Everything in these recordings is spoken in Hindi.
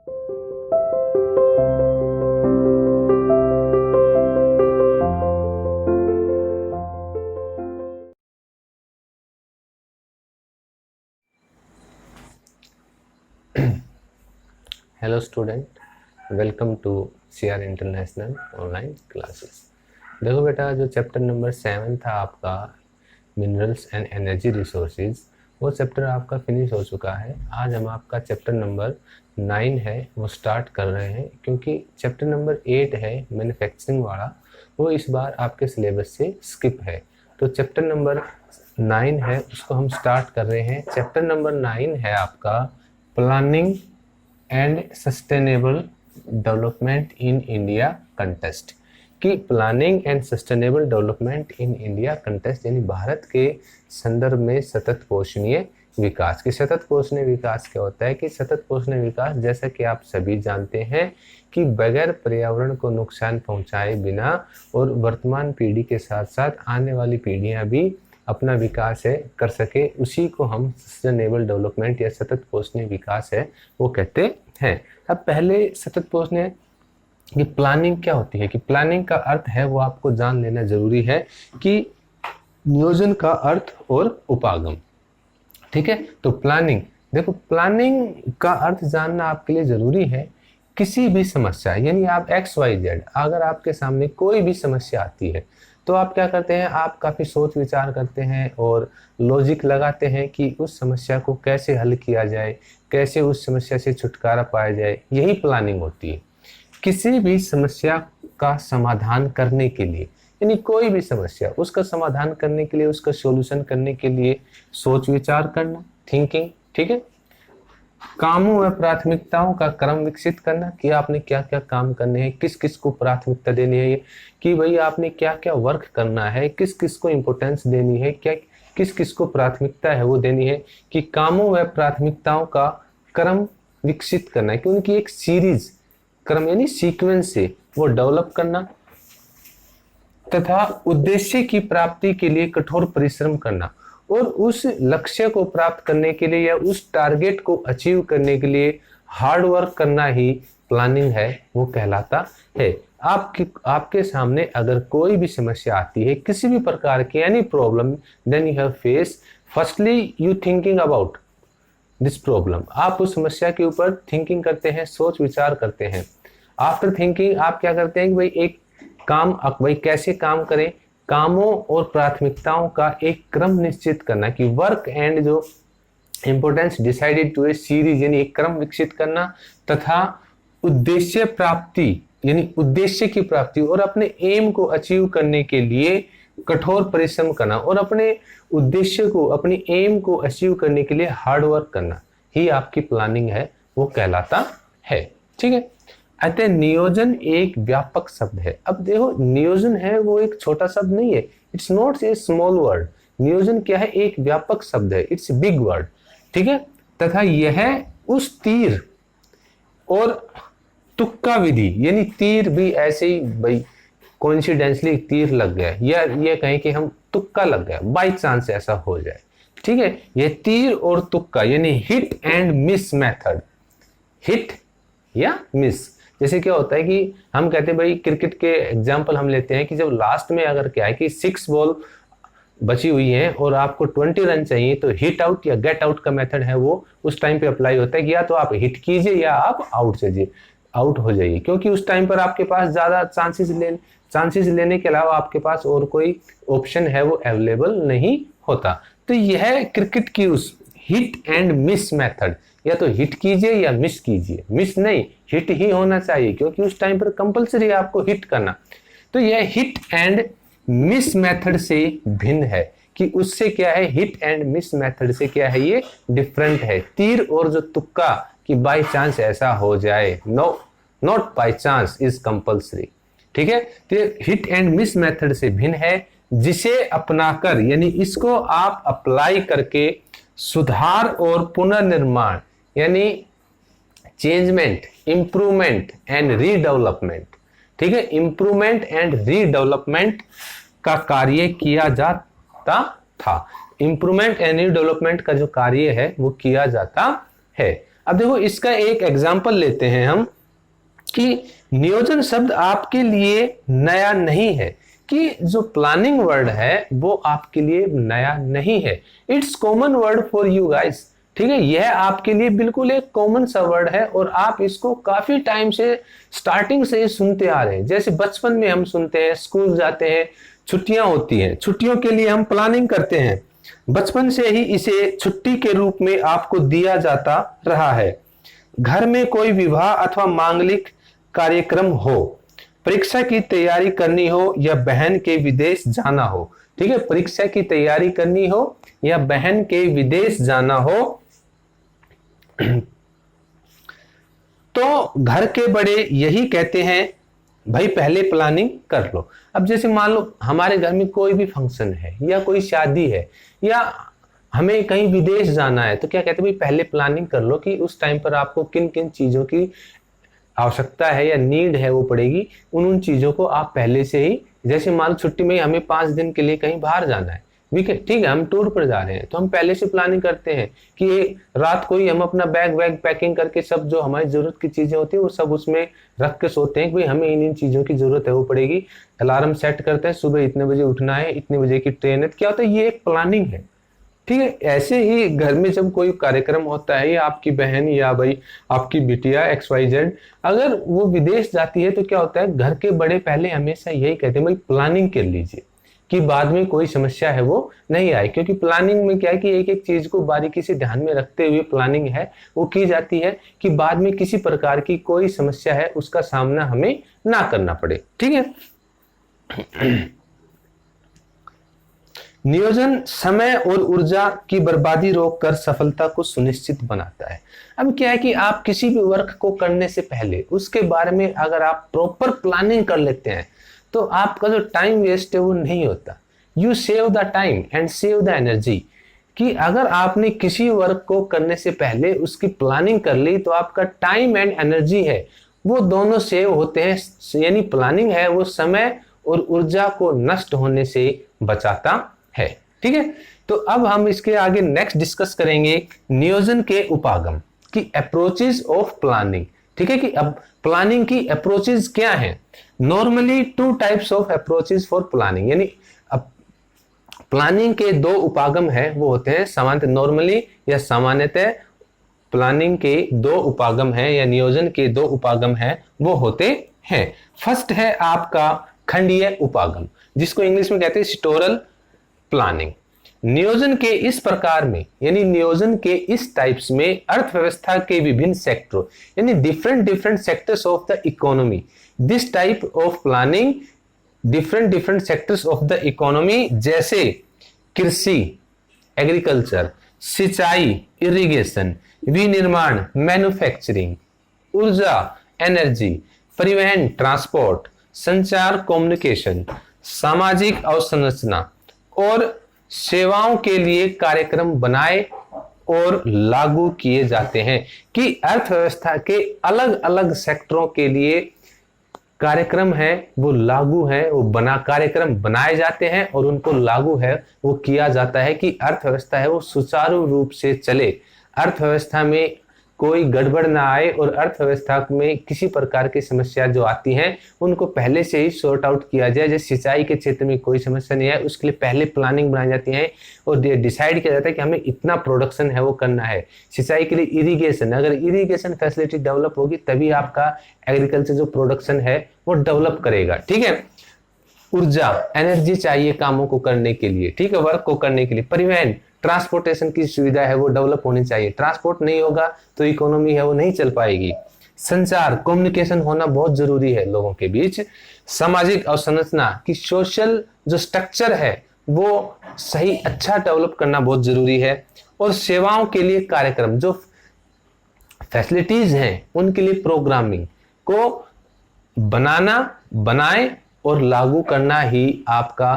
Hello student, welcome to CR international online classes. देखो बेटा, जो चैप्टर नंबर 7 था आपका मिनरल्स एंड एनर्जी रिसोर्सेज, वो चैप्टर आपका फिनिश हो चुका है। आज हम आपका चैप्टर नंबर 9 है वो स्टार्ट कर रहे हैं, क्योंकि चैप्टर नंबर 8 है मैन्युफैक्चरिंग वाला, वो इस बार आपके सिलेबस से स्किप है। तो चैप्टर नंबर 9 है उसको हम स्टार्ट कर रहे हैं। चैप्टर नंबर 9 है आपका planning and sustainable development in India contest. कि planning and sustainable development in India contest यानी भारत के संदर्भ में सतत पोषणीय विकास। की सतत पोषणीय विकास क्या होता है? कि सतत पोषणीय विकास, जैसा कि आप सभी जानते हैं, कि बगैर पर्यावरण को नुकसान पहुंचाए बिना और वर्तमान पीढ़ी के साथ साथ आने वाली पीढ़ियां भी अपना विकास है कर सके, उसी को हम सस्टेनेबल डेवलपमेंट या सतत पोषणीय विकास है वो कहते हैं। अब पहले सतत पोषणीय की प्लानिंग क्या होती है, कि प्लानिंग का अर्थ है वो आपको जान लेना जरूरी है, कि नियोजन का अर्थ और उपागम। ठीक है, तो प्लानिंग, देखो प्लानिंग का अर्थ जानना आपके लिए जरूरी है। किसी भी समस्या, यानी आप XYZ, अगर आपके सामने कोई भी समस्या आती है तो आप क्या करते हैं? आप काफ़ी सोच विचार करते हैं और लॉजिक लगाते हैं कि उस समस्या को कैसे हल किया जाए, कैसे उस समस्या से छुटकारा पाया जाए। यही प्लानिंग होती है। किसी भी समस्या का समाधान करने के लिए, यानी कोई भी समस्या, उसका समाधान करने के लिए, उसका सॉल्यूशन करने के लिए सोच विचार करना, थिंकिंग। ठीक है, कामों व प्राथमिकताओं का क्रम विकसित करना, कि आपने क्या क्या काम करने हैं, किस किस को प्राथमिकता देनी है, कि भाई आपने क्या क्या वर्क करना है, किस किस को इम्पोर्टेंस देनी है, क्या किस किस को प्राथमिकता है वो देनी है। कि कामों व प्राथमिकताओं का क्रम विकसित करना है, कि उनकी एक सीरीज, क्रम यानी सीक्वेंस से वो डेवलप करना, तथा उद्देश्य की प्राप्ति के लिए कठोर परिश्रम करना, और उस लक्ष्य को प्राप्त करने के लिए या उस टारगेट को अचीव करने के लिए हार्ड वर्क करना ही प्लानिंग है वो कहलाता है। आपके सामने अगर कोई भी समस्या आती है, किसी भी प्रकार की any problem, then you have face, firstly you thinking about this problem. आप उस समस्या के ऊपर थिंकिंग करते हैं, सोच विचार करते हैं। आफ्टर थिंकिंग आप क्या करते हैं कि भाई एक काम, भाई कैसे काम करें, कामों और प्राथमिकताओं का एक क्रम निश्चित करना, कि वर्क एंड जो importance decided to a series, यानी एक क्रम विकसित करना, तथा उद्देश्य प्राप्ति यानी उद्देश्य की प्राप्ति और अपने एम को अचीव करने के लिए कठोर परिश्रम करना, और अपने उद्देश्य को, अपनी एम को अचीव करने के लिए हार्ड वर्क करना ही आपकी प्लानिंग है वो कहलाता है। ठीक है, अतः नियोजन एक व्यापक शब्द है। अब देखो, नियोजन है वो एक छोटा शब्द नहीं है, it's not a small word. नियोजन क्या है? एक व्यापक शब्द है, इट्स बिग वर्ड। ठीक है, तथा यह उस तीर और तुक्का विधि, यानी तीर भी ऐसे ही भाई कोइंसिडेंटली तीर लग गया, या ये कहें कि हम तुक्का लग गया, बाई चांस ऐसा हो जाए। ठीक है, यह तीर और तुक्का यानी hit and miss method, hit या मिस। जैसे क्या होता है कि हम कहते हैं भाई, क्रिकेट के एग्जांपल हम लेते हैं कि जब लास्ट में अगर क्या है कि 6 बॉल बची हुई है और आपको 20 रन चाहिए, तो हिट आउट या गेट आउट का मेथड है वो उस टाइम पे अप्लाई होता है कि या तो आप हिट कीजिए या आप आउट हो जाइए, क्योंकि उस टाइम पर आपके पास ज्यादा चांसेस लेने के अलावा आपके पास और कोई ऑप्शन है वो अवेलेबल नहीं होता। तो यह क्रिकेट की उस हिट एंड मिस मेथड, या तो हिट कीजिए या मिस कीजिए, मिस नहीं हिट ही होना चाहिए, क्योंकि उस टाइम पर कंपलसरी है आपको हिट करना। तो यह हिट एंड मिस मेथड से भिन्न है, कि उससे क्या है, हिट एंड मिस मेथड से क्या है, ये डिफरेंट है। तीर और जो तुक्का कि बाय चांस ऐसा हो जाए, no, not by chance, is compulsory. ठीक है, तो हिट एंड मिस मेथड से भिन्न है, जिसे अपनाकर यानी इसको आप अप्लाई करके सुधार और पुनर्निर्माण यानी चेंजमेंट, इंप्रूवमेंट एंड रीडेवलपमेंट, ठीक है, इंप्रूवमेंट एंड रीडेवलपमेंट का कार्य किया जाता था। इंप्रूवमेंट एंड रीडेवलपमेंट का जो कार्य है वो किया जाता है। अब देखो इसका एक एग्जाम्पल लेते हैं हम कि नियोजन शब्द आपके लिए नया नहीं है, कि जो प्लानिंग वर्ड है वो आपके लिए नया नहीं है। It's common word for you guys, ठीक है, यह आपके लिए बिल्कुल एक कॉमन सा वर्ड है और आप इसको काफी टाइम से स्टार्टिंग से सुनते आ रहे हैं। जैसे बचपन में हम सुनते हैं, स्कूल जाते हैं, छुट्टियां होती हैं, छुट्टियों के लिए हम प्लानिंग करते हैं, बचपन से ही इसे छुट्टी के रूप में आपको दिया जाता रहा है। घर में कोई विवाह अथवा मांगलिक कार्यक्रम हो, परीक्षा की तैयारी करनी हो या बहन के विदेश जाना हो, ठीक है, परीक्षा की तैयारी करनी हो या बहन के विदेश जाना हो तो घर के बड़े यही कहते हैं, भाई पहले प्लानिंग कर लो। अब जैसे मान लो हमारे घर में कोई भी फंक्शन है या कोई शादी है या हमें कहीं विदेश जाना है, तो क्या कहते हैं, भाई पहले प्लानिंग कर लो कि उस टाइम पर आपको किन किन चीजों की आवश्यकता है या नीड है वो पड़ेगी, उन चीजों को आप पहले से ही, जैसे मान लो छुट्टी में हमें 5 दिन के लिए कहीं बाहर जाना है, ठीक है, हम टूर पर जा रहे हैं, तो हम पहले से प्लानिंग करते हैं कि रात को ही हम अपना बैग पैकिंग करके सब जो हमारी जरूरत की चीजें होती है वो सब उसमें रख के सोते हैं कि भाई हमें इन चीजों की जरूरत है वो पड़ेगी। अलार्म सेट करते हैं, सुबह इतने बजे उठना है, इतने बजे की ट्रेन है। क्या होता है, ये एक प्लानिंग है, ठीक है। ऐसे ही घर में जब कोई कार्यक्रम होता है या आपकी बहन या भाई आपकी बिटिया XYZ अगर वो विदेश जाती है, तो क्या होता है, घर के बड़े पहले हमेशा यही कहते हैं, भाई प्लानिंग कर लीजिए कि बाद में कोई समस्या है वो नहीं आए। क्योंकि प्लानिंग में क्या है कि एक एक चीज को बारीकी से ध्यान में रखते हुए प्लानिंग है वो की जाती है कि बाद में किसी प्रकार की कोई समस्या है उसका सामना हमें ना करना पड़े, ठीक है। नियोजन समय और ऊर्जा की बर्बादी रोककर सफलता को सुनिश्चित बनाता है। अब क्या है कि आप किसी भी वर्क को करने से पहले उसके बारे में अगर आप प्रॉपर प्लानिंग कर लेते हैं तो आपका जो टाइम वेस्ट है वो नहीं होता। You save the time and save the energy, कि अगर आपने किसी वर्क को करने से पहले उसकी प्लानिंग कर ली तो आपका टाइम एंड एनर्जी है वो दोनों सेव होते हैं। यानी प्लानिंग है वो समय और ऊर्जा को नष्ट होने से बचाता है, ठीक है। तो अब हम इसके आगे नेक्स्ट डिस्कस करेंगे नियोजन के उपागम की अप्रोचेस ऑफ प्लानिंग, ठीक है, कि अब प्लानिंग की अप्रोचेस क्या हैं। Normally 2 types of approaches for planning, यानी अब प्लानिंग के 2 उपागम है वो होते हैं सामान्य, नॉर्मली या सामान्यतः प्लानिंग के 2 उपागम है या नियोजन के 2 उपागम है वो होते हैं। फर्स्ट है आपका खंडीय उपागम, जिसको इंग्लिश में कहते हैं स्टोरल प्लानिंग। नियोजन के इस प्रकार में, यानी नियोजन के इस टाइप्स में अर्थव्यवस्था के विभिन्न सेक्टरों, यानी different sectors of the economy, this type of planning different sectors of the economy, जैसे कृषि एग्रीकल्चर, सिंचाई इरिगेशन, विनिर्माण मैन्युफैक्चरिंग, ऊर्जा एनर्जी, परिवहन ट्रांसपोर्ट, संचार कम्युनिकेशन, सामाजिक अवसंरचना और सेवाओं के लिए कार्यक्रम बनाए और लागू किए जाते हैं। कि अर्थव्यवस्था के अलग अलग सेक्टरों के लिए कार्यक्रम है वो लागू है, वो कार्यक्रम बनाए जाते हैं और उनको लागू है वो किया जाता है कि अर्थव्यवस्था है वो सुचारू रूप से चले, अर्थव्यवस्था में कोई गड़बड़ ना आए और अर्थव्यवस्था में किसी प्रकार की समस्या जो आती हैं उनको पहले से ही सॉर्ट आउट किया जाए। जैसे सिंचाई के क्षेत्र में कोई समस्या नहीं है उसके लिए पहले प्लानिंग बनाई जाती है और डिसाइड किया जाता है कि हमें इतना प्रोडक्शन है वो करना है। सिंचाई के लिए इरिगेशन, अगर इरिगेशन फैसिलिटी डेवलप होगी तभी आपका एग्रीकल्चर जो प्रोडक्शन है वो डेवलप करेगा, ठीक है। ऊर्जा एनर्जी चाहिए कामों को करने के लिए, ठीक है, वर्क को करने के लिए। परिवहन ट्रांसपोर्टेशन की सुविधा है वो डेवलप होनी चाहिए, ट्रांसपोर्ट नहीं होगा तो इकोनॉमी है वो नहीं चल पाएगी। संचार कम्युनिकेशन होना बहुत जरूरी है लोगों के बीच। सामाजिक अवसंरचना की सोशल जो स्ट्रक्चर है वो सही अच्छा डेवलप करना बहुत जरूरी है। और सेवाओं के लिए कार्यक्रम जो फैसिलिटीज हैं उनके लिए प्रोग्रामिंग को बनाए और लागू करना ही आपका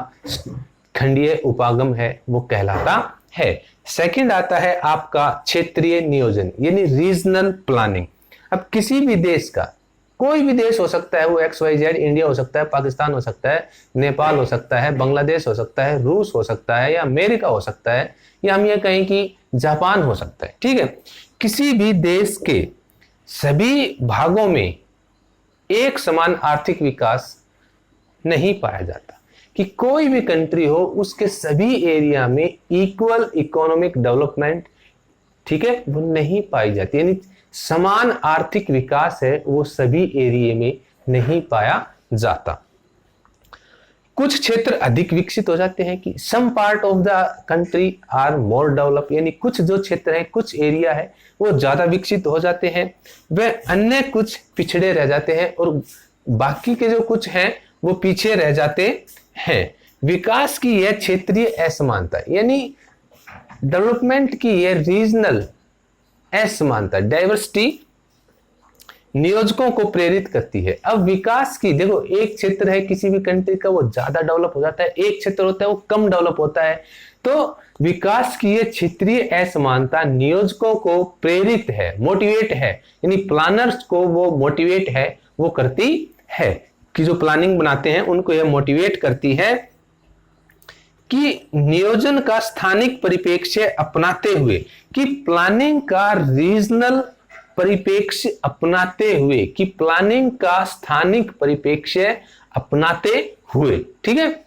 खंडीय उपागम है वो कहलाता है। सेकंड आता है आपका क्षेत्रीय नियोजन यानी रीजनल प्लानिंग। अब किसी भी देश का, कोई भी देश हो सकता है वो XYZ, इंडिया हो सकता है, पाकिस्तान हो सकता है, नेपाल हो सकता है, बांग्लादेश हो सकता है, रूस हो सकता है या अमेरिका हो सकता है या हम ये कहें कि जापान हो सकता है, ठीक है। किसी भी देश के सभी भागों में एक समान आर्थिक विकास नहीं पाया जाता, कि कोई भी कंट्री हो उसके सभी एरिया में इक्वल इकोनॉमिक डेवलपमेंट, ठीक है, वो नहीं पाई जाती। यानी समान आर्थिक विकास है वो सभी एरिया में नहीं पाया जाता। कुछ क्षेत्र अधिक विकसित हो जाते हैं, कि some part of the country are more develop, यानी कुछ जो क्षेत्र है, कुछ एरिया है वो ज्यादा विकसित हो जाते हैं, वे अन्य कुछ पिछड़े रह जाते हैं और बाकी के जो कुछ हैं वो पीछे रह जाते हैं। विकास की यह क्षेत्रीय असमानता, यानी डेवलपमेंट की यह रीजनल असमानता, डाइवर्सिटी नियोजकों को प्रेरित करती है। अब विकास की देखो, एक क्षेत्र है किसी भी कंट्री का वो ज्यादा डेवलप हो जाता है, एक क्षेत्र होता है वो कम डेवलप होता है। तो विकास की ये क्षेत्रीय असमानता नियोजकों को प्रेरित है, मोटिवेट है, यानी प्लानर्स को वो मोटिवेट है, वो करती है, कि जो प्लानिंग बनाते हैं उनको यह मोटिवेट करती है कि नियोजन का स्थानिक परिप्रेक्ष्य अपनाते हुए, कि प्लानिंग का रीजनल परिप्रेक्ष्य अपनाते हुए, कि प्लानिंग का स्थानिक परिप्रेक्ष्य अपनाते हुए, ठीक है,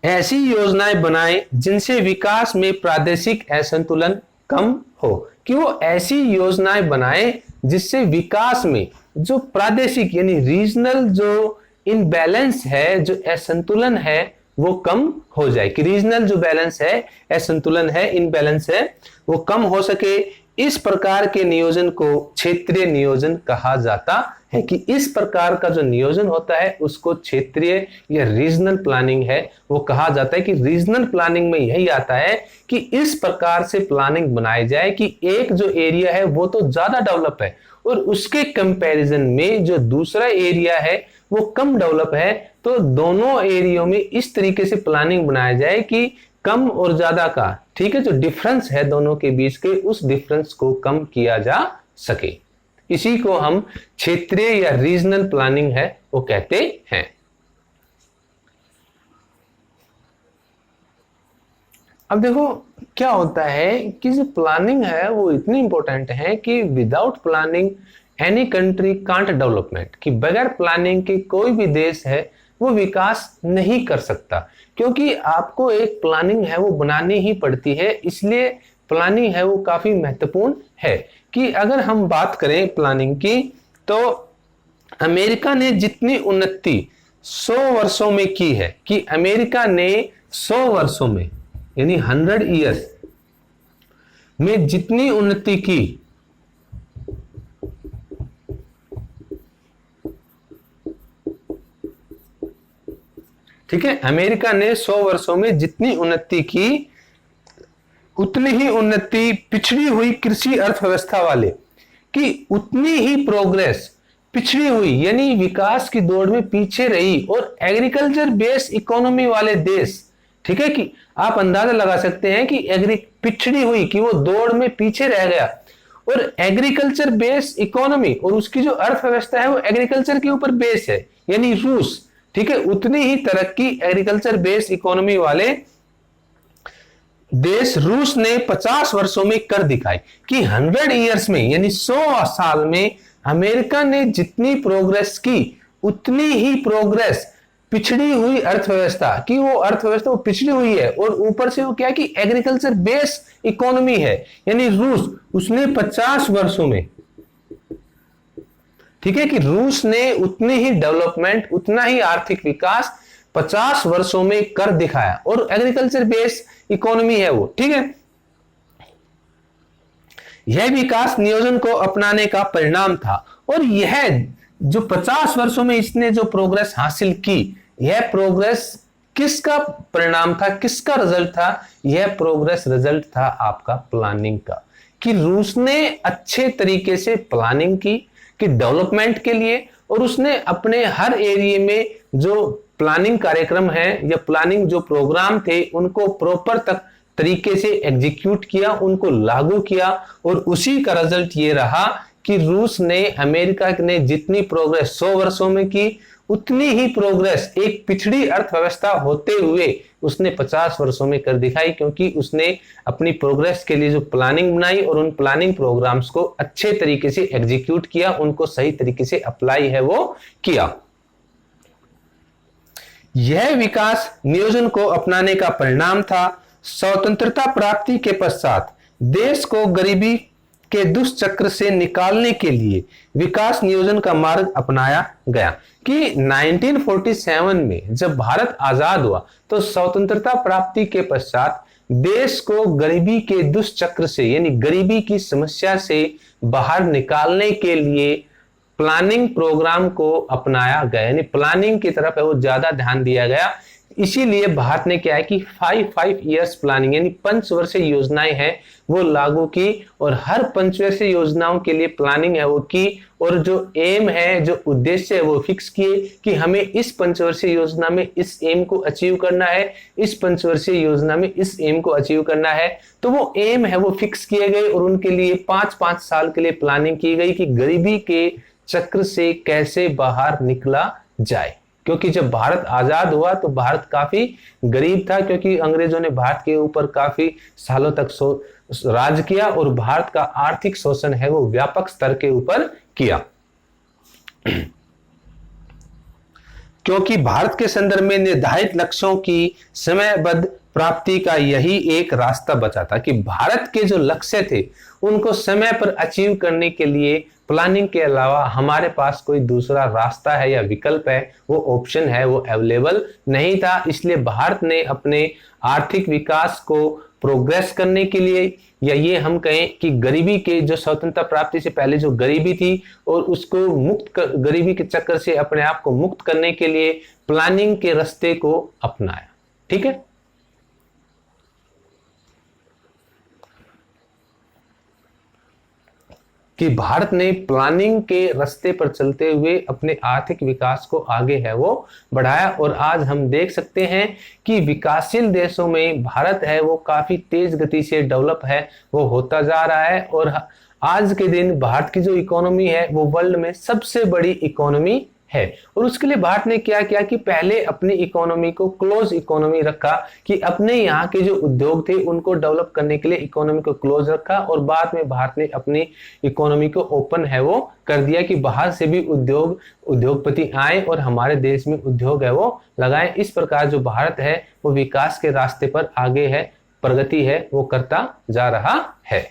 ऐसी योजनाएं बनाएं जिनसे विकास में प्रादेशिक असंतुलन कम हो, कि वो ऐसी योजनाएं बनाएं जिससे विकास में जो प्रादेशिक यानी रीजनल जो इनबैलेंस है, जो असंतुलन है, वो कम हो जाए, कि रीजनल जो बैलेंस है, असंतुलन है, इनबैलेंस है, वो कम हो सके। इस प्रकार के नियोजन को क्षेत्रीय नियोजन कहा जाता है, कि इस प्रकार का जो नियोजन होता है उसको क्षेत्रीय या रीजनल प्लानिंग है, वो कहा जाता है। कि रीजनल प्लानिंग में यही आता है कि इस प्रकार से प्लानिंग बनाई जाए कि एक जो एरिया है वो तो ज्यादा डेवलप है और उसके कंपैरिजन में जो दूसरा एरिया है वो कम डेवलप है, तो दोनों एरियो में इस तरीके से प्लानिंग बनाया जाए कि कम और ज्यादा का, ठीक है, जो डिफरेंस है दोनों के बीच के, उस डिफरेंस को कम किया जा सके। इसी को हम क्षेत्रीय या रीजनल प्लानिंग है वो कहते हैं। अब देखो क्या होता है कि जो प्लानिंग है वो इतनी इंपॉर्टेंट है कि without planning any country can't development, कि बगैर प्लानिंग के कोई भी देश है वो विकास नहीं कर सकता, क्योंकि आपको एक प्लानिंग है वो बनानी ही पड़ती है। इसलिए प्लानिंग है वो काफी महत्वपूर्ण है। कि अगर हम बात करें प्लानिंग की, तो अमेरिका ने जितनी उन्नति 100 वर्षों में की है, कि अमेरिका ने 100 वर्षों में यानी 100 ईयर्स में जितनी उन्नति की, ठीक है, अमेरिका ने 100 वर्षों में जितनी उन्नति की उतनी ही उन्नति पिछड़ी हुई कृषि अर्थव्यवस्था वाले, कि उतनी ही प्रोग्रेस पिछड़ी हुई यानी विकास की दौड़ में पीछे रही और एग्रीकल्चर बेस्ड इकोनॉमी वाले देश, ठीक है, कि आप अंदाजा लगा सकते हैं कि पिछड़ी हुई, कि वो दौड़ में पीछे रह गया, और एग्रीकल्चर बेस्ड इकोनॉमी और उसकी जो अर्थव्यवस्था है वो एग्रीकल्चर के ऊपर बेस है, यानी रूस, ठीक है, उतनी ही तरक्की एग्रीकल्चर बेस्ड इकोनॉमी वाले देश रूस ने 50 वर्षों में कर दिखाई। कि 100 ईयर्स में यानी 100 साल में अमेरिका ने जितनी प्रोग्रेस की उतनी ही प्रोग्रेस पिछड़ी हुई अर्थव्यवस्था, कि वो अर्थव्यवस्था वो पिछड़ी हुई है और ऊपर से वो क्या कि एग्रीकल्चर बेस्ड इकोनॉमी है, यानी रूस, उसने 50 वर्षों में, ठीक है, कि रूस ने उतनी ही डेवलपमेंट, उतना ही आर्थिक विकास 50 वर्षों में कर दिखाया, और एग्रीकल्चर बेस्ड इकोनॉमी है वो, ठीक है। यह विकास नियोजन को अपनाने का परिणाम था, और यह जो 50 वर्षों में इसने जो प्रोग्रेस हासिल की, यह प्रोग्रेस किसका परिणाम था, किसका रिजल्ट था? यह प्रोग्रेस रिजल्ट था आपका प्लानिंग का, कि रूस ने अच्छे तरीके से प्लानिंग की कि डेवलपमेंट के लिए, और उसने अपने हर एरिया में जो प्लानिंग कार्यक्रम है या प्लानिंग जो प्रोग्राम थे उनको प्रॉपर तरीके से एग्जीक्यूट किया, उनको लागू किया, और उसी का रिजल्ट ये रहा कि रूस ने, अमेरिका ने जितनी प्रोग्रेस 100 वर्षों में की उतनी ही प्रोग्रेस एक पिछड़ी अर्थव्यवस्था होते हुए उसने 50 वर्षों में कर दिखाई, क्योंकि उसने अपनी प्रोग्रेस के लिए जो प्लानिंग बनाई और उन प्लानिंग प्रोग्राम्स को अच्छे तरीके से एग्जीक्यूट किया, उनको सही तरीके से अप्लाई है वो किया। यह विकास नियोजन को अपनाने का परिणाम था। स्वतंत्रता प्राप्ति के पश्चात देश को गरीबी के दुष्चक्र से निकालने के लिए विकास नियोजन का मार्ग अपनाया गया कि 1947 में जब भारत आजाद हुआ तो स्वतंत्रता प्राप्ति के पश्चात देश को गरीबी के दुष्चक्र से यानी गरीबी की समस्या से बाहर निकालने के लिए प्लानिंग प्रोग्राम को अपनाया गया, यानी प्लानिंग की तरफ है वो ज्यादा ध्यान दिया गया। इसीलिए भारत ने क्या है कि 5 इयर्स प्लानिंग यानी पंचवर्षीय योजनाएं हैं वो लागू की, और हर पंचवर्षीय योजनाओं के लिए प्लानिंग है वो की, और जो एम है जो उद्देश्य है वो फिक्स किए कि हमें इस पंचवर्षीय योजना में इस एम को अचीव करना है, इस पंचवर्षीय योजना में इस एम को अचीव करना है। तो वो एम है वो फिक्स किए गए और उनके लिए 5-5 साल के लिए प्लानिंग की गई कि गरीबी के चक्र से कैसे बाहर निकला जाए। क्योंकि जब भारत आजाद हुआ तो भारत काफी गरीब था, क्योंकि अंग्रेजों ने भारत के ऊपर काफी सालों तक राज किया और भारत का आर्थिक शोषण है वो व्यापक स्तर के ऊपर किया। क्योंकि भारत के संदर्भ में निर्धारित लक्ष्यों की समयबद्ध प्राप्ति का यही एक रास्ता बचा था कि भारत के जो लक्ष्य थे उनको समय पर अचीव करने के लिए प्लानिंग के अलावा हमारे पास कोई दूसरा रास्ता है या विकल्प है, वो ऑप्शन है वो अवेलेबल नहीं था। इसलिए भारत ने अपने आर्थिक विकास को प्रोग्रेस करने के लिए, या ये हम कहें कि गरीबी के जो स्वतंत्रता प्राप्ति से पहले जो गरीबी थी और उसको गरीबी के चक्कर से अपने आप को मुक्त करने के लिए प्लानिंग के रास्ते को अपनाया। ठीक है, कि भारत ने प्लानिंग के रास्ते पर चलते हुए अपने आर्थिक विकास को आगे है वो बढ़ाया, और आज हम देख सकते हैं कि विकासशील देशों में भारत है वो काफी तेज गति से डेवलप है वो होता जा रहा है, और आज के दिन भारत की जो इकोनॉमी है वो वर्ल्ड में सबसे बड़ी इकोनॉमी है। और उसके लिए भारत ने क्या किया कि पहले अपनी इकोनॉमी को क्लोज इकोनॉमी रखा, कि अपने यहाँ के जो उद्योग थे उनको डेवलप करने के लिए इकोनॉमी को क्लोज रखा, और बाद में भारत ने अपनी इकोनॉमी को ओपन है वो कर दिया कि बाहर से भी उद्योगपति आए और हमारे देश में उद्योग है वो लगाए। इस प्रकार जो भारत है वो विकास के रास्ते पर आगे है, प्रगति है वो करता जा रहा है।